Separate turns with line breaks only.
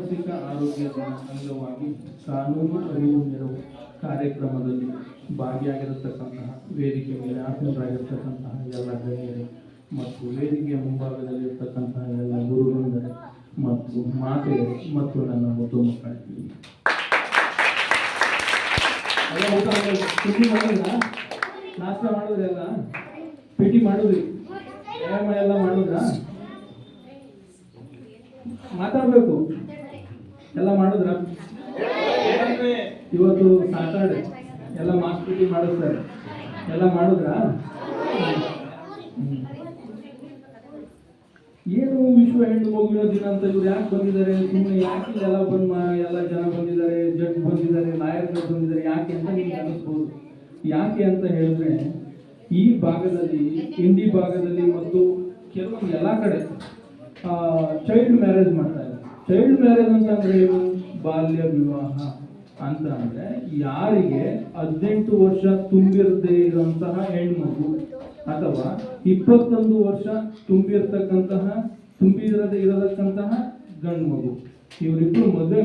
ಮಾನಸಿಕ ಆರೋಗ್ಯ ದಿನ ಅಂಗವಾಗಿ ಕಾನೂನು ಅರಿವು ನೆರವು ಕಾರ್ಯಕ್ರಮದಲ್ಲಿ ಭಾಗಿಯಾಗಿರತಕ್ಕಂತಹ ವೇದಿಕೆ ಮೇಲೆ ಆಸೀನರಾಗಿರ್ತಕ್ಕಂತಹ ಎಲ್ಲ ಗಣ್ಯರು ಮತ್ತು ವೇದಿಕೆಯ ಮುಂಭಾಗದಲ್ಲಿರ್ತಕ್ಕಂತಹ ಎಲ್ಲ ಗುರುವೃಂದರೇ ಮತ್ತು ಮಾತೆಯರು ಮತ್ತು ನನ್ನ ಮುದ್ದು ಮಕ್ಕಳಿಗೆ ಎಲ್ಲ ಊಟ ತಿಂಡಿ ಮಾಡಿದ್ರ, ನಾಷ್ಟ ಮಾಡಿದ್ರೆಲ್ಲ, ಪಿ ಮಾಡಿದ್ರಿ, ವ್ಯಾಯಾಮ ಎಲ್ಲ ಮಾಡಿದ್ರ, ಮಾತಾಡ್ಬೇಕು ಎಲ್ಲ ಮಾಡಿದ್ರ. ಇವತ್ತು ಸಾಟರ್ಡೆ ಎಲ್ಲ ಮಾಸ್ ಪಿ ಟಿ ಮಾಡಿಸ್ತಾರೆ, ಎಲ್ಲ ಮಾಡಿದ್ರ. ಏನು ವಿಶ್ವ ಹೆಣ್ಣು ಮಗುವಿನ ದಿನ ಅಂತ ಇವ್ರು ಯಾಕೆ ಬಂದಿದ್ದಾರೆ, ಸುಮ್ಮನೆ ಯಾಕೆ ಎಲ್ಲ ಎಲ್ಲ ಜನ ಬಂದಿದ್ದಾರೆ, ಜಡ್ಜ್ ಬಂದಿದ್ದಾರೆ, ಲಾಯರ್ಗಳು ಬಂದಿದ್ದಾರೆ, ಯಾಕೆ ಅಂತ ನಿಮ್ಗೆ ಅನಿಸ್ಬೋದು. ಯಾಕೆ ಅಂತ ಹೇಳಿದ್ರೆ ಈ ಭಾಗದಲ್ಲಿ, ಇಂಡಿ ಭಾಗದಲ್ಲಿ ಮತ್ತು ಕೆಲವೊಂದು ಎಲ್ಲ ಕಡೆ ಚೈಲ್ಡ್ ಮ್ಯಾರೇಜ್ ಮಾಡ್ತಾ ಇದ್ದಾರೆ. ಚೈಲ್ಡ್ ಮ್ಯಾರೇಜ್ ಅಂತ ಅಂದ್ರೆ ಏನು? ಬಾಲ್ಯ ವಿವಾಹ ಅಂತ ಅಂದ್ರೆ ಯಾರಿಗೆ 18 ವರ್ಷ ತುಂಬಿರದೇ ಇರುವಂತಹ ಹೆಣ್ಮಗು ಅಥವಾ 21 ವರ್ಷ ತುಂಬಿರದೇ ಇರತಕ್ಕಂತಹ ಗಂಡು ಮಗು, ಇವರಿಬ್ರು ಮದುವೆ